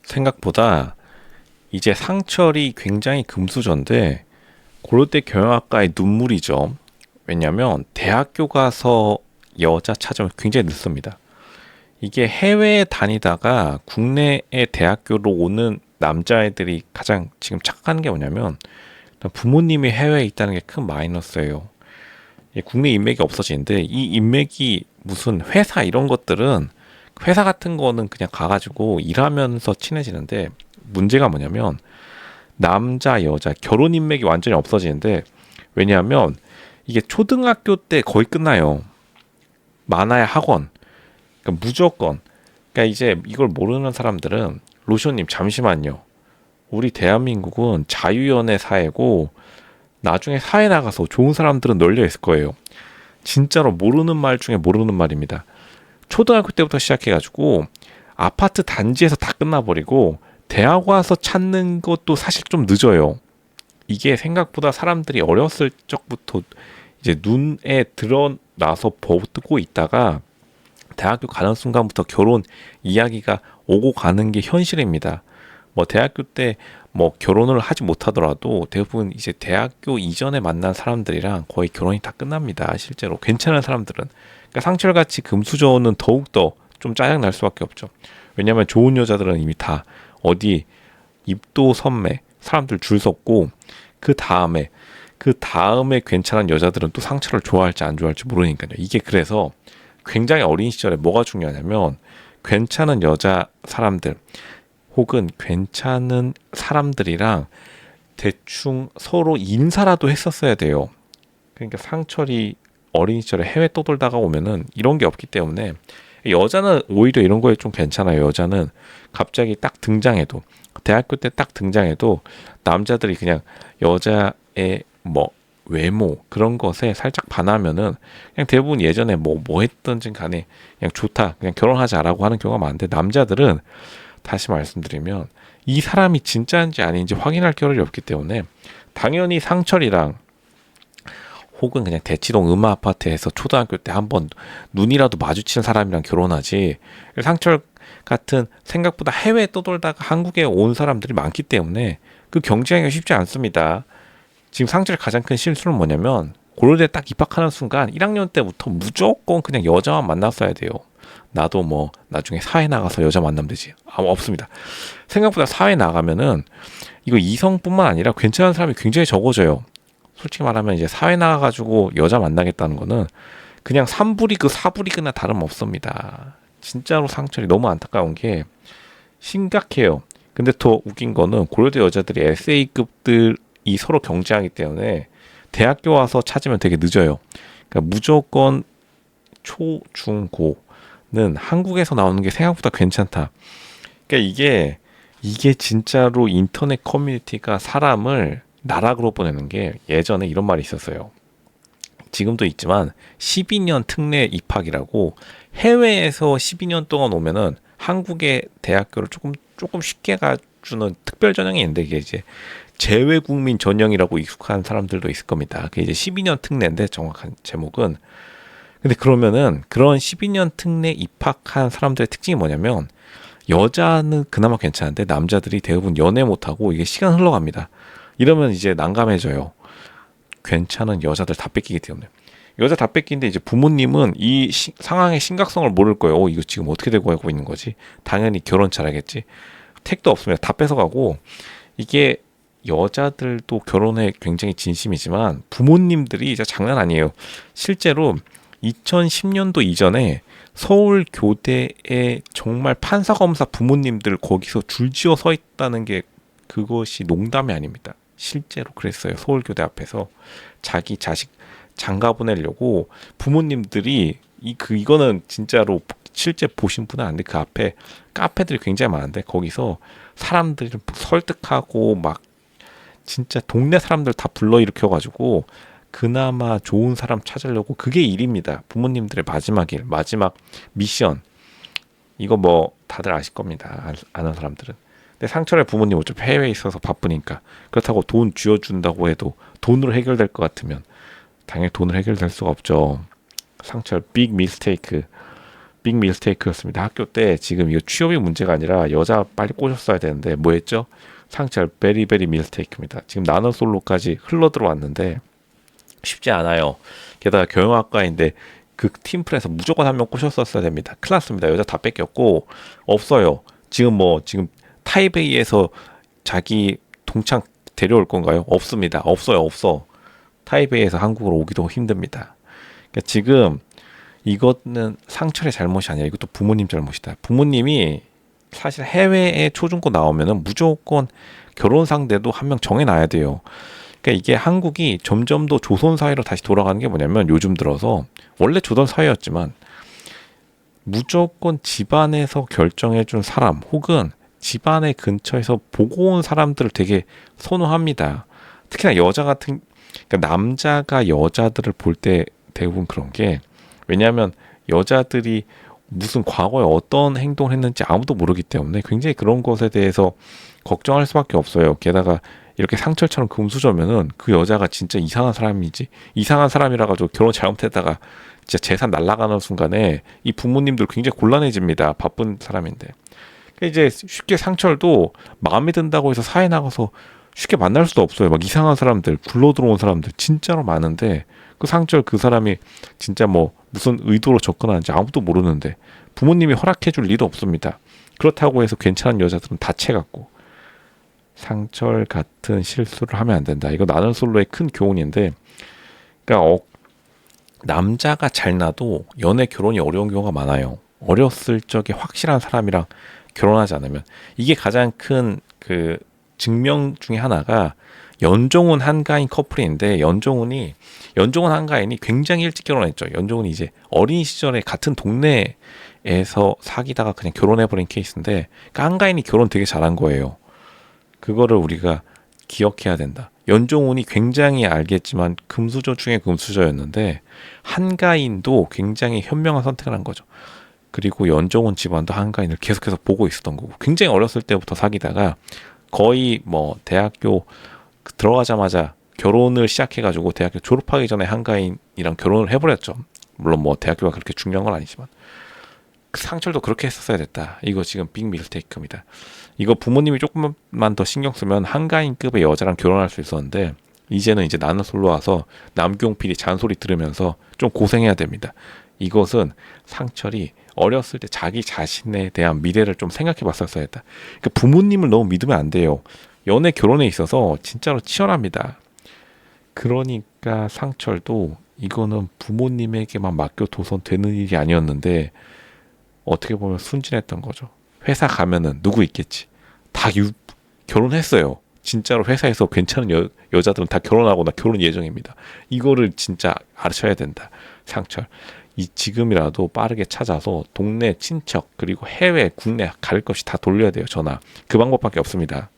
생각보다 이제 상철이 굉장히 금수저인데 고려 때 경영학과의 눈물이죠. 왜냐면 대학교 가서 여자 찾으면 굉장히 늦습니다. 이게 해외에 다니다가 국내에 대학교로 오는 남자애들이 가장 지금 착각하는 게 뭐냐면 일단 부모님이 해외에 있다는 게 큰 마이너스예요. 국내 인맥이 없어지는데 이 인맥이 무슨 회사 이런 것들은 회사 같은 거는 그냥 가가지고 일하면서 친해지는데 문제가 뭐냐면 남자 여자 결혼 인맥이 완전히 없어지는데 왜냐하면 이게 초등학교 때 거의 끝나요. 많아야 학원. 그러니까 무조건. 그러니까 이제 이걸 모르는 사람들은 로션님 잠시만요. 우리 대한민국은 자유연애 사회고 나중에 사회 나가서 좋은 사람들은 널려 있을 거예요. 진짜로 모르는 말 중에 모르는 말입니다. 초등학교 때부터 시작해가지고 아파트 단지에서 다 끝나버리고 대학 와서 찾는 것도 사실 좀 늦어요. 이게 생각보다 사람들이 어렸을 적부터 이제 눈에 드러나서 보고 있다가 대학교 가는 순간부터 결혼 이야기가 오고 가는 게 현실입니다. 뭐 대학교 때 뭐 결혼을 하지 못하더라도 대부분 이제 대학교 이전에 만난 사람들이랑 거의 결혼이 다 끝납니다. 실제로 괜찮은 사람들은. 그러니까 상철같이 금수저는 더욱더 좀 짜증 날 수밖에 없죠. 왜냐하면 좋은 여자들은 이미 다 어디 입도 선매 사람들 줄 섰고 그 다음에 괜찮은 여자들은 또 상처를 좋아할지 안 좋아할지 모르니까요. 이게 그래서 굉장히 어린 시절에 뭐가 중요하냐면 괜찮은 여자 사람들 혹은 괜찮은 사람들이랑 대충 서로 인사라도 했었어야 돼요. 그러니까 상철이 어린 시절에 해외 떠돌다가 오면은 이런 게 없기 때문에 여자는 오히려 이런 거에 좀 괜찮아요. 여자는 갑자기 딱 등장해도 대학교 때 딱 등장해도 남자들이 그냥 여자의 뭐 외모 그런 것에 살짝 반하면은 그냥 대부분 예전에 뭐 했든지 간에 그냥 좋다 그냥 결혼하자라고 하는 경우가 많은데 남자들은 다시 말씀드리면 이 사람이 진짜인지 아닌지 확인할 겨를이 없기 때문에 당연히 상철이랑 혹은 그냥 대치동 음마 아파트에서 초등학교 때 한번 눈이라도 마주친 사람이랑 결혼하지 상철 같은 생각보다 해외에 떠돌다가 한국에 온 사람들이 많기 때문에 그 경쟁하기가 쉽지 않습니다. 지금 상철의 가장 큰 실수는 뭐냐면 고려대 딱 입학하는 순간 1학년 때부터 무조건 그냥 여자만 만났어야 돼요. 나도 뭐 나중에 사회 나가서 여자 만나면 되지. 없습니다. 생각보다 사회 나가면은 이거 이성뿐만 아니라 괜찮은 사람이 굉장히 적어져요. 솔직히 말하면 이제 사회 나가가지고 여자 만나겠다는 거는 그냥 3부리그 4부리그나 다름없습니다. 진짜로 상철이 너무 안타까운 게 심각해요. 근데 더 웃긴 거는 고려대 여자들이 SA급들이 서로 경쟁하기 때문에 대학교 와서 찾으면 되게 늦어요. 그러니까 무조건 초, 중, 고는 한국에서 나오는 게 생각보다 괜찮다. 그러니까 이게 진짜로 인터넷 커뮤니티가 사람을 나락으로 보내는 게 예전에 이런 말이 있었어요. 지금도 있지만 12년 특례 입학이라고 해외에서 12년 동안 오면은 한국의 대학교를 조금 쉽게 가주는 특별 전형이 있는데 이게 이제 재외국민 전형이라고 익숙한 사람들도 있을 겁니다. 그게 이제 12년 특례인데 정확한 제목은 근데 그러면은 그런 12년 특례 입학한 사람들의 특징이 뭐냐면 여자는 그나마 괜찮은데 남자들이 대부분 연애 못하고 이게 시간 흘러갑니다. 이러면 이제 난감해져요. 괜찮은 여자들 다 뺏기기 때문에. 여자 다 뺏기는데 이제 부모님은 이 상황의 심각성을 모를 거예요. 이거 지금 어떻게 되고 하고 있는 거지? 당연히 결혼 잘하겠지. 택도 없습니다. 다 뺏어가고 이게 여자들도 결혼에 굉장히 진심이지만 부모님들이 이제 장난 아니에요. 실제로 2010년도 이전에 서울 교대에 정말 판사검사 부모님들 거기서 줄지어 서 있다는 게 그것이 농담이 아닙니다. 실제로 그랬어요. 서울교대 앞에서 자기 자식 장가 보내려고 부모님들이 이거는 진짜로 실제 보신 분은 아닌데 그 앞에 카페들이 굉장히 많은데 거기서 사람들을 설득하고 막 진짜 동네 사람들 다 불러일으켜가지고 그나마 좋은 사람 찾으려고 그게 일입니다. 부모님들의 마지막 일, 마지막 미션. 이거 뭐 다들 아실 겁니다. 아는 사람들은. 근데 상철의 부모님 어차피 해외에 있어서 바쁘니까 그렇다고 돈 쥐어준다고 해도 돈으로 해결될 것 같으면 당연히 돈으로 해결될 수가 없죠. 상철 빅 미스테이크 빅 밀스테이크였습니다. 학교 때 지금 이거 취업이 문제가 아니라 여자 빨리 꼬셨어야 되는데 뭐 했죠? 상철 베리베리 밀스테이크입니다. 지금 나는 솔로까지 흘러 들어왔는데 쉽지 않아요. 게다가 경영학과인데 그 팀플에서 무조건 한 명 꼬셨었어야 됩니다. 큰일 났습니다. 여자 다 뺏겼고 없어요. 지금 타이베이에서 자기 동창 데려올 건가요? 없습니다. 없어요. 없어. 타이베이에서 한국으로 오기도 힘듭니다. 그러니까 지금 이거는 상철의 잘못이 아니라 이것도 부모님 잘못이다. 부모님이 사실 해외에 초중고 나오면은 무조건 결혼 상대도 한 명 정해놔야 돼요. 그러니까 이게 한국이 점점 더 조선 사회로 다시 돌아가는 게 뭐냐면 요즘 들어서 원래 조선 사회였지만 무조건 집안에서 결정해준 사람 혹은 집안의 근처에서 보고 온 사람들을 되게 선호합니다. 특히나 그러니까 남자가 여자들을 볼 때 대부분 그런 게 왜냐하면 여자들이 무슨 과거에 어떤 행동을 했는지 아무도 모르기 때문에 굉장히 그런 것에 대해서 걱정할 수밖에 없어요. 게다가 이렇게 상철처럼 금수저면은 그 여자가 진짜 이상한 사람이지 이상한 사람이라 가지고 결혼 잘못했다가 진짜 재산 날아가는 순간에 이 부모님들 굉장히 곤란해집니다. 바쁜 사람인데. 이제 쉽게 상철도 마음에 든다고 해서 사회 나가서 쉽게 만날 수도 없어요. 막 이상한 사람들, 굴러 들어온 사람들 진짜로 많은데 그 상철 그 사람이 진짜 뭐 무슨 의도로 접근하는지 아무도 모르는데 부모님이 허락해줄 리도 없습니다. 그렇다고 해서 괜찮은 여자들은 다 채갖고 상철 같은 실수를 하면 안 된다. 이거 나는 솔로의 큰 교훈인데 그러니까 남자가 잘 나도 연애 결혼이 어려운 경우가 많아요. 어렸을 적에 확실한 사람이랑 결혼하지 않으면 이게 가장 큰 그 증명 중에 하나가 연종훈 한가인 커플인데 연종훈 한가인이 굉장히 일찍 결혼했죠. 연종훈이 이제 어린 시절에 같은 동네에서 사귀다가 그냥 결혼해버린 케이스인데 그러니까 한가인이 결혼 되게 잘한 거예요. 그거를 우리가 기억해야 된다. 연종훈이 굉장히 알겠지만 금수저 중에 금수저였는데 한가인도 굉장히 현명한 선택을 한 거죠. 그리고 연종훈 집안도 한가인을 계속해서 보고 있었던 거고 굉장히 어렸을 때부터 사귀다가 거의 뭐 대학교 들어가자마자 결혼을 시작해가지고 대학교 졸업하기 전에 한가인이랑 결혼을 해버렸죠. 물론 뭐 대학교가 그렇게 중요한 건 아니지만 상철도 그렇게 했었어야 됐다. 이거 지금 빅 밀테이크입니다. 이거 부모님이 조금만 더 신경 쓰면 한가인급의 여자랑 결혼할 수 있었는데 이제는 이제 나는 솔로 와서 남경 PD 잔소리 들으면서 좀 고생해야 됩니다. 이것은 상철이 어렸을 때 자기 자신에 대한 미래를 좀 생각해 봤었어야 했다. 그러니까 부모님을 너무 믿으면 안 돼요. 연애 결혼에 있어서 진짜로 치열합니다. 그러니까 상철도 이거는 부모님에게만 맡겨둬선 되는 일이 아니었는데 어떻게 보면 순진했던 거죠. 회사 가면은 누구 있겠지. 다 결혼했어요. 진짜로 회사에서 괜찮은 여자들은 다 결혼하거나 결혼 예정입니다. 이거를 진짜 알아셔야 된다. 상철. 지금이라도 빠르게 찾아서 동네 친척 그리고 해외 국내 갈 것이 다 돌려야 돼요. 전화. 그 방법밖에 없습니다.